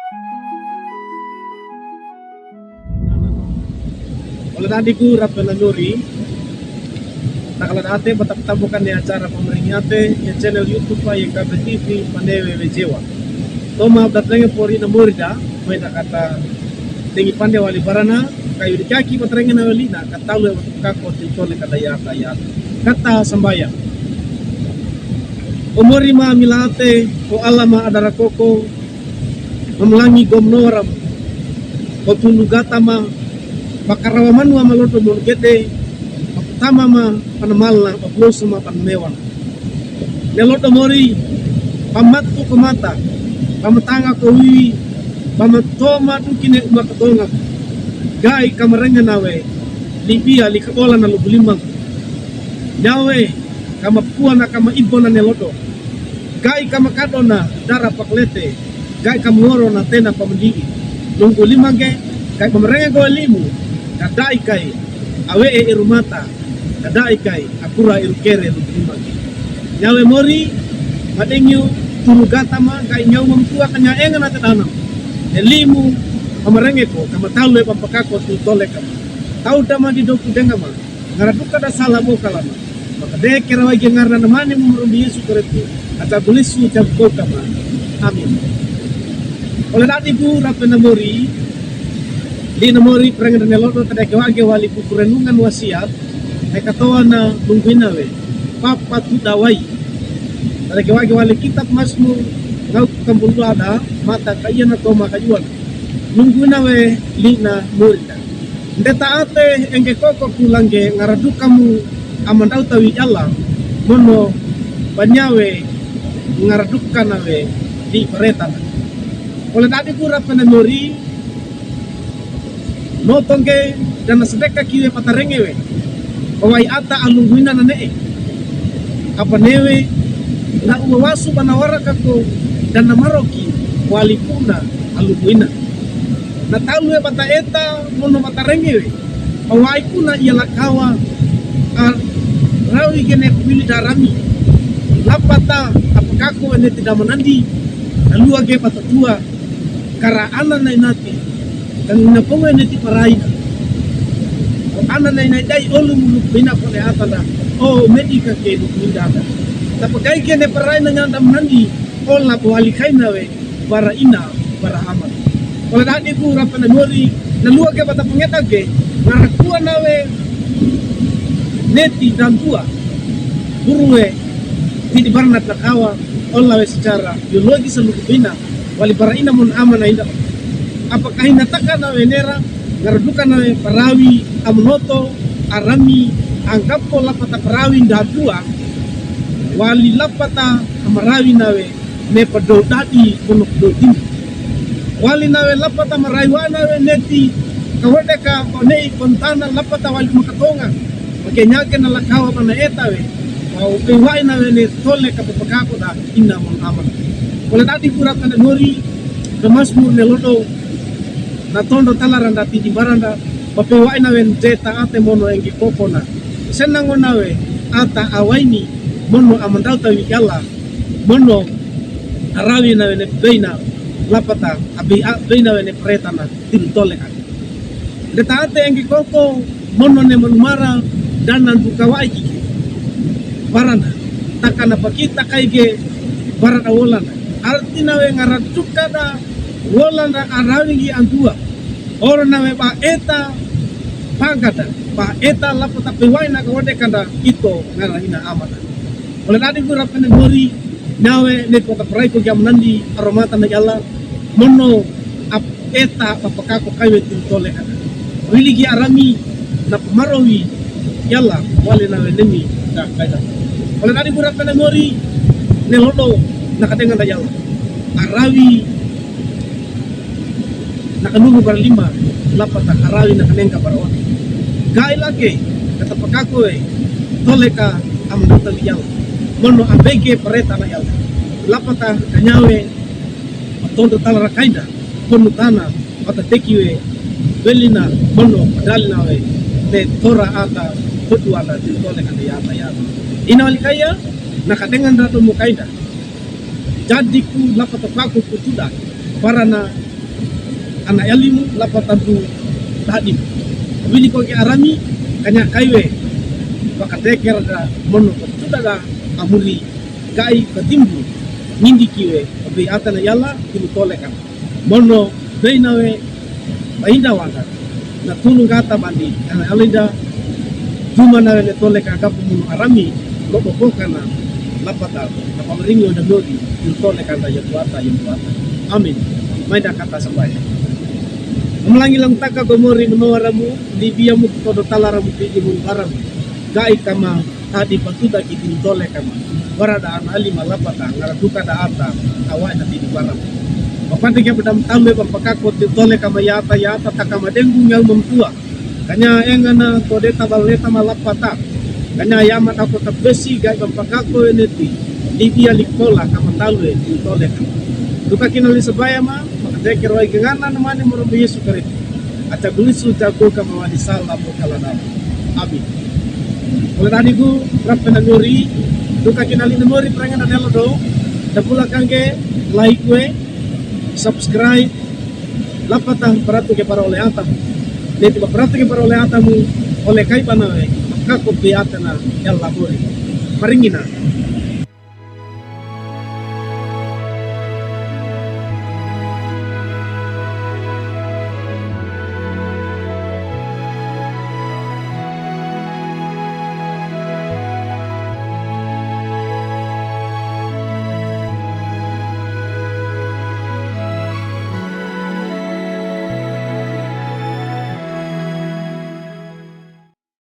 Oleh adikku Rapena Nuri, nakalan ate batap-tabukan ni acara pemeringate ya channel YouTube pa yang kabel TV Pandewe Wejewa. Toma datangnya pori na murida, may nakata tingi pande wali barana, kayu di kaki patrengin na wali na katalu ya kako tikole kadayata ya kata sambaya. Umuri ma milate o alama adara koko memelangi gomnoram o tulugata ma bakarawaman wa maloto mon gede tama ma panamala oploso ma panmewan leloto mori pamatu kumata pamatanga ko wi pamatoma tukine umakatonga gai kamarenga nawe libia likabola na lubulimang nawe kama pua na kama ibo na neloto gai kama kadona dara paklete gai kama ngoro na tena pamendigi nunggu limange gai pamarenga ko limu kadai kai awe irumata kadai kai akura irukere lubulimang nyawe mori madengyu turugata ma kai nyau mamtua kanya enga na tetanam elimu pamarenge ko kama talu pampakako tutole kama tau dama di doku dengama ngaraduka da salah mo kalama maka de kera wagi ngarna namane mumurumbi Yesu keretu ata tulisu jamko kama amin. Oleh dati bu Rapena Mori di namori perengan neloto tada kewage wali kukurenungan wasiat ay katawa na lungguinawe papa tudawai tada kewage wali kitab Mazmur ngau kambulu ada mata kaya na toma kajuan lungguinawe lina murida ndeta ate engke koko kulangge ngaradu kamu amandau tawi Allah mono banyawe ngaradukkan nawe di peretan. Oleh tadi kurap Mori notongke dan sedeka kiwe patarengewe bawai ata alungguina nane kapanewe na uwawasu banawara kako dan namaroki walipuna alungguina na talu bata eta mono patarengewe bawai kuna ialah kawa rawi kene kupili darami lapata apakah ko ene tidak menandi lalu age patatua kara anan na inati dan inapongo ene tiparaina anan na inai olu mulu bina pole atala o medika ke dukinda tapakai kene paraina nyanda menandi ola wali kaina we bara ina bara aman oleh tadi ku Rapena Mori lalu age patapengeta ge ngarakua nawe neti dan tua buruwe di barnat nakawa olawe secara biologi seluruh bina wali paraina mun amana inda apakah hinataka na wenera ngaraduka na parawi amnoto arami anggapo lapata parawi ndadua wali lapata amarawi nawe ne padodadi punuk dodin wali nawe lapata maraiwa nawe neti kawadeka konei kontana lapata wali makatonga makenyake na lakawa mana etawe au pewai na wene tole kapapakako da ina mon aman. Oleh tadi Rapena Mori the Mazmur nelodo na tondo talaran dati di baranda papewai na wen jeta ate mono engi kokona senango nawe ata awaini mono amandau tawi yalla mono arawi na wene beina lapata abi beina wene pretana tim tole kan deta ate engi koko mono ne monmara danan bukawai kiki barana takana pakita kaige barana wolana artina we ngaraduka da wolana arawingi antua oro nawe pa eta pangkata pa eta lapata pewaina kawade kanda ito ngarahina amana oleh tadi ku Rapena Mori nawe ne kota prai ko jam nandi aromata na yalla mono ap eta papakako kaiwe tintole kana wiligi arami na pamarowi yalla wale nawe nemi da kaida oleh tadi Rapena Mori nelodo nakatengan da yalla arawi nakanungu barlima lapata arawi nakanengka barawan gai lagi kata pakakoe toleka amdata yalla mono abege pareta na yalla lapata kanyawe tondo talara kaida kono tana ata tekiwe belina mono padalina we te tora ata kedua na tole kan ya ina walikaya nakatengan ratu mukaida jadi ku lapata paku kutuda para na anak yalimu lapatan tu tadim bili ko ki arami kanya kaiwe bakateker da mono ko tudaga amuri kai katimbu nindi kiwe obi atana yalla timu tolekan mono beinawe bainda wanga na tunu gata bandi ana alinda cuma na le toleka kapu mun arami lobo kana lapata na pamringo da lodi timu tolekan da yatuata amin maida kata sabaya Melangi lang taka gomori menawaramu di biamu todo talaramu piji mun baram gai kama tadi patuda kitin tole kama warada an ali malapata ngaraduka da ata awai na tidi baram papante ke pedam tambe pampakako ti tole kama yata takama dengung yang memtua kanya engana tode tabaleta malapata kanya yama tako tabesi gai pampakako eneti di bia likola kama talwe ti tole kama duka kinali sebaya ma Dekir wai gengana namanya merubi Yesus Kristus. Aca gulisu jago kama wadi salah bokalana. Amin. Oleh tadi ku rap penangori, duka kinali namori perangan ada lo do. Dapula kangge like we, subscribe, lapatang peratu ke para oleh atam. Deti peratu ke para oleh atamu oleh kai panawe, kakop di atana yang labori. Maringina.